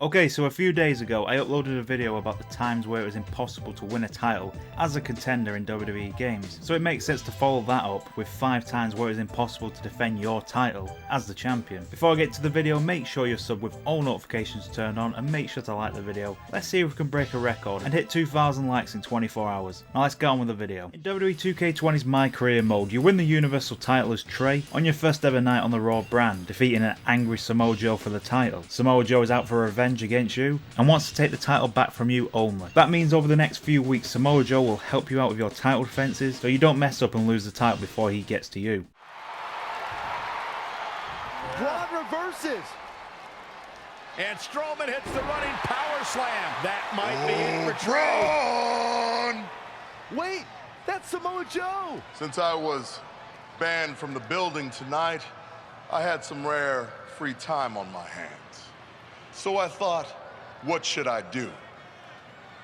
Okay, so a few days ago I uploaded a video about the times where it was impossible to win a title as a contender in WWE games, so it makes sense to follow that up with 5 times where it was impossible to defend your title as the champion. Before I get to the video, make sure you're subbed with all notifications turned on and make sure to like the video. Let's see if we can break a record and hit 2,000 likes in 24 hours. Now let's get on with the video. In WWE 2K20's My Career mode, you win the Universal title as Trey on your first ever night on the Raw brand, defeating an angry Samoa Joe for the title. Samoa Joe is out for revenge against you and wants to take the title back from you only. That means over the next few weeks Samoa Joe will help you out with your title defenses so you don't mess up and lose the title before he gets to you. Braun reverses. And Strowman hits the running power slam. That might be it for Trey. Wait, that's Samoa Joe. Since I was banned from the building tonight, I had some rare free time on my hands. So I thought, what should I do?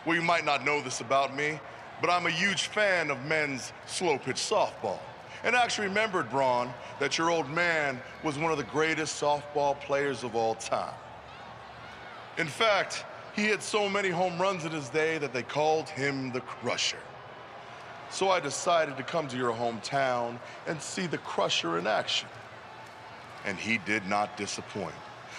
Well, you might not know this about me, but I'm a huge fan of men's slow-pitch softball. And I actually remembered, Braun, that your old man was one of the greatest softball players of all time. In fact, he hit so many home runs in his day that they called him the Crusher. So I decided to come to your hometown and see the Crusher in action. And he did not disappoint.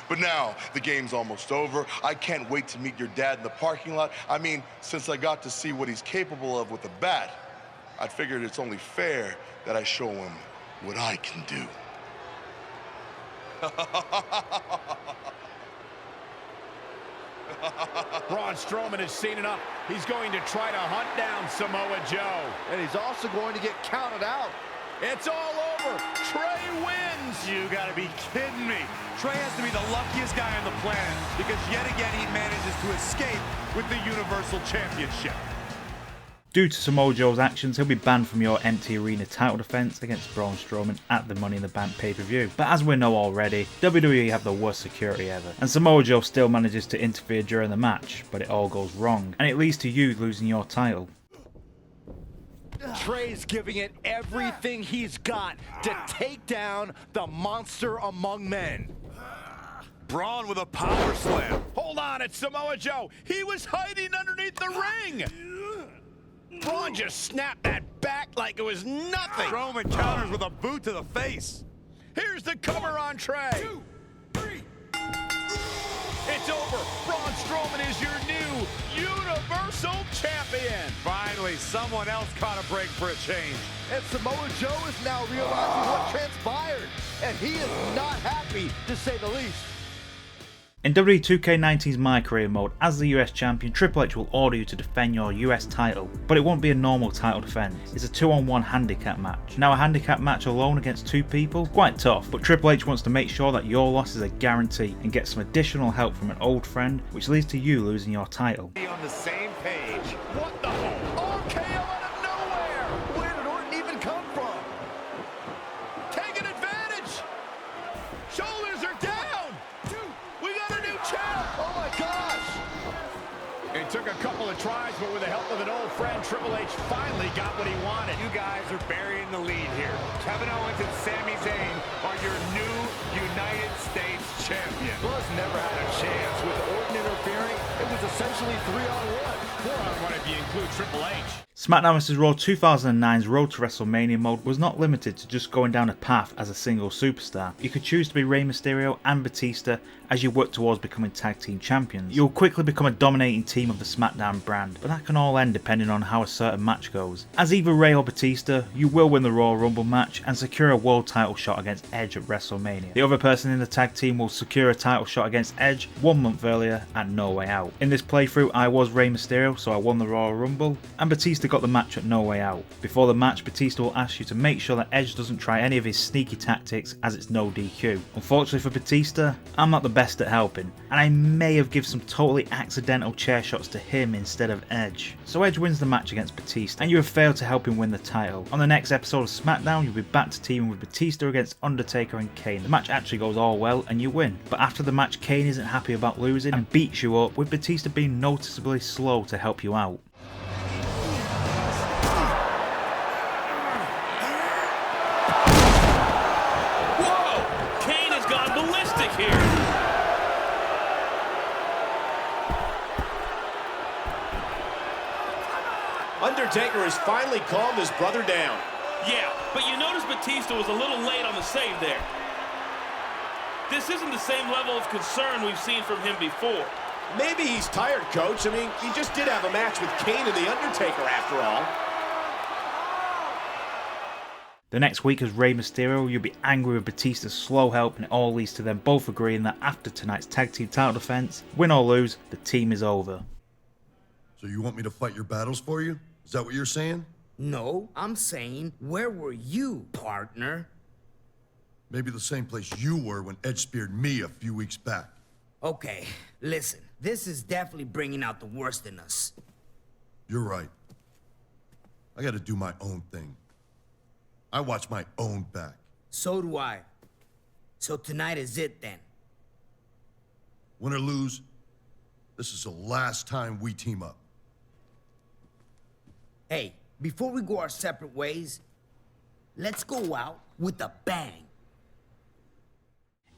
But now, the game's almost over. I can't wait to meet your dad in the parking lot. I mean, since I got to see what he's capable of with a bat, I figured it's only fair that I show him what I can do. Braun Strowman has seen enough. He's going to try to hunt down Samoa Joe. And he's also going to get counted out. It's all over. Trey wins. You gotta be kidding me. Trey has to be the luckiest guy on the planet because yet again he manages to escape with the Universal Championship. Due to Samoa Joe's actions, he'll be banned from your empty arena title defense against Braun Strowman at the Money in the Bank pay-per-view. But as we know already, WWE have the worst security ever, and Samoa Joe still manages to interfere during the match, but it all goes wrong, and it leads to you losing your title. Trey's giving it everything he's got to take down the monster among men. Braun with a power slam. Hold on, it's Samoa Joe. He was hiding underneath the ring. Braun just snapped that back like it was nothing. Strowman counters with a boot to the face. Here's the cover on Trey. 2, 3. It's over. Braun Strowman is your new Universal Champion. Finally, someone else caught a break for a change. And Samoa Joe is now realizing what transpired. And he is not happy, to say the least. In WWE 2K19's My Career mode, as the US champion, Triple H will order you to defend your US title, but it won't be a normal title defense. It's a 2-on-1 handicap match. Now a handicap match alone against 2 people, quite tough, but Triple H wants to make sure that your loss is a guarantee and get some additional help from an old friend, which leads to you losing your title. Be on the same page. What the hell? RKO out of nowhere! Where did Orton even come from? Taking advantage! Shoulders are down! We got a new champ! Oh my gosh! It took a couple of tries, but with the help of an old friend, Triple H finally got what he wanted. You guys are burying the lead here. Kevin Owens and Sami Zayn are your new United States champions. Buzz never had a chance. With Orton interfering, it was essentially 3-on-1. 4-on-1 if you include Triple H. SmackDown vs. Raw 2009's Road to WrestleMania mode was not limited to just going down a path as a single superstar. You could choose to be Rey Mysterio and Batista as you work towards becoming tag team champions. You'll quickly become a dominating team of the SmackDown brand, but that can all end depending on how a certain match goes. As either Rey or Batista, you will win the Royal Rumble match and secure a world title shot against Edge at WrestleMania. The other person in the tag team will secure a title shot against Edge 1 month earlier at No Way Out. In this playthrough, I was Rey Mysterio, so I won the Royal Rumble, and Batista got the match at No Way Out. Before the match, Batista will ask you to make sure that Edge doesn't try any of his sneaky tactics as it's no DQ. Unfortunately for Batista, I'm not the best at helping, and I may have given some totally accidental chair shots to him instead of Edge. So Edge wins the match against Batista, and you have failed to help him win the title. On the next episode of SmackDown, you'll be back to teaming with Batista against Undertaker and Kane. The match actually goes all well, and you win. But after the match, Kane isn't happy about losing and beats you up, with Batista being noticeably slow to help you out. Undertaker has finally calmed his brother down. Yeah, but you notice Batista was a little late on the save there. This isn't the same level of concern we've seen from him before. Maybe he's tired, Coach. I mean, he just did have a match with Kane and The Undertaker after all. The next week as Rey Mysterio, you'll be angry with Batista's slow help, and it all leads to them both agreeing that after tonight's tag team title defense, win or lose, the team is over. So you want me to fight your battles for you? Is that what you're saying? No, I'm saying, where were you, partner? Maybe the same place you were when Edge speared me a few weeks back. Okay, listen, this is definitely bringing out the worst in us. You're right. I gotta do my own thing. I watch my own back. So do I. So tonight is it then. Win or lose, this is the last time we team up. Hey, before we go our separate ways, let's go out with a bang.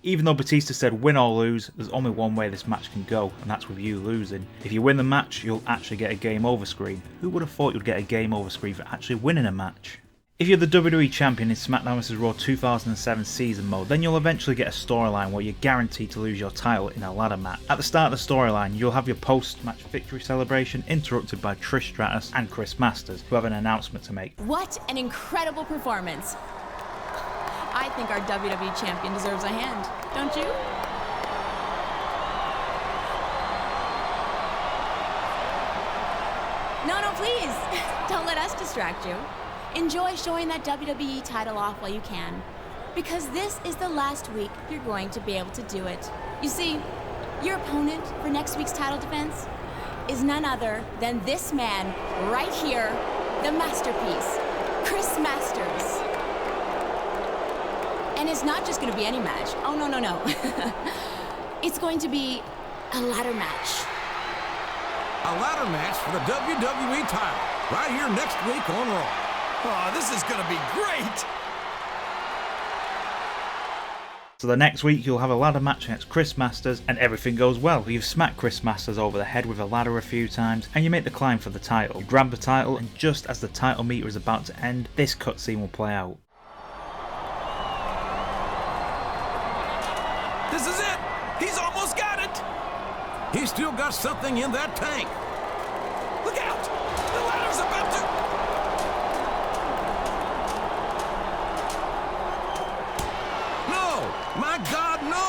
Even though Batista said win or lose, there's only one way this match can go, and that's with you losing. If you win the match, you'll actually get a game over screen. Who would have thought you'd get a game over screen for actually winning a match? If you're the WWE Champion in SmackDown vs. Raw 2007 season mode, then you'll eventually get a storyline where you're guaranteed to lose your title in a ladder match. At the start of the storyline, you'll have your post-match victory celebration interrupted by Trish Stratus and Chris Masters, who have an announcement to make. What an incredible performance. I think our WWE Champion deserves a hand, don't you? No, please. Don't let us distract you. Enjoy showing that WWE title off while you can, because this is the last week you're going to be able to do it. You see, your opponent for next week's title defense is none other than this man right here, the masterpiece, Chris Masters. And it's not just going to be any match. Oh, no. It's going to be a ladder match. A ladder match for the WWE title, right here next week on Raw. Oh, this is going to be great! So the next week you'll have a ladder match against Chris Masters, and everything goes well. You've smacked Chris Masters over the head with a ladder a few times, and you make the climb for the title. You grab the title, and just as the title meter is about to end, this cutscene will play out. This is it! He's almost got it! He's still got something in that tank. Look out! The ladder's about to... No! My God, no!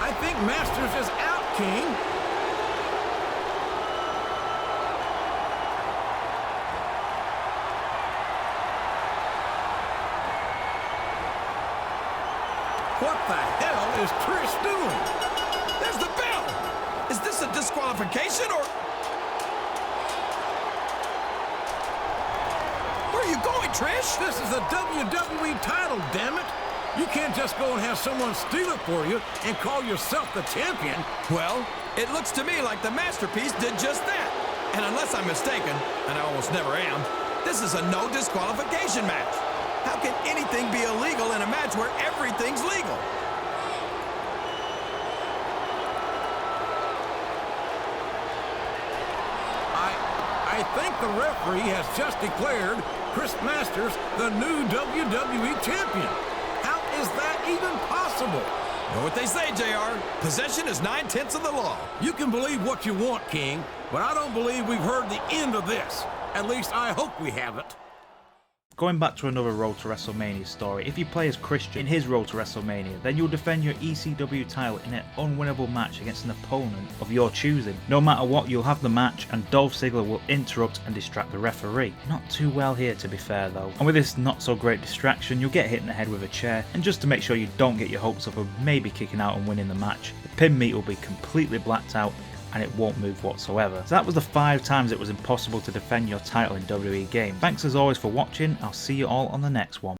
I think Masters is out, King. What the hell is Trish doing? There's the bell! Is this a disqualification or... Where are you going, Trish? This is the WWE title, damn it! You can't just go and have someone steal it for you and call yourself the champion. Well, it looks to me like the masterpiece did just that. And unless I'm mistaken, and I almost never am, this is a no disqualification match. How can anything be illegal in a match where everything's legal? I think the referee has just declared Chris Masters the new WWE champion. How is that even possible? Know what they say, JR. Possession is 9/10 of the law. You can believe what you want, King, but I don't believe we've heard the end of this. At least I hope we haven't. Going back to another Road to WrestleMania story, if you play as Christian in his Road to WrestleMania, then you'll defend your ECW title in an unwinnable match against an opponent of your choosing. No matter what, you'll have the match, and Dolph Ziggler will interrupt and distract the referee. Not too well here, to be fair though. And with this not so great distraction, you'll get hit in the head with a chair, and just to make sure you don't get your hopes up of maybe kicking out and winning the match, the pin meter will be completely blacked out, and it won't move whatsoever. So that was the 5 times it was impossible to defend your title in WWE game. Thanks as always for watching. I'll see you all on the next one.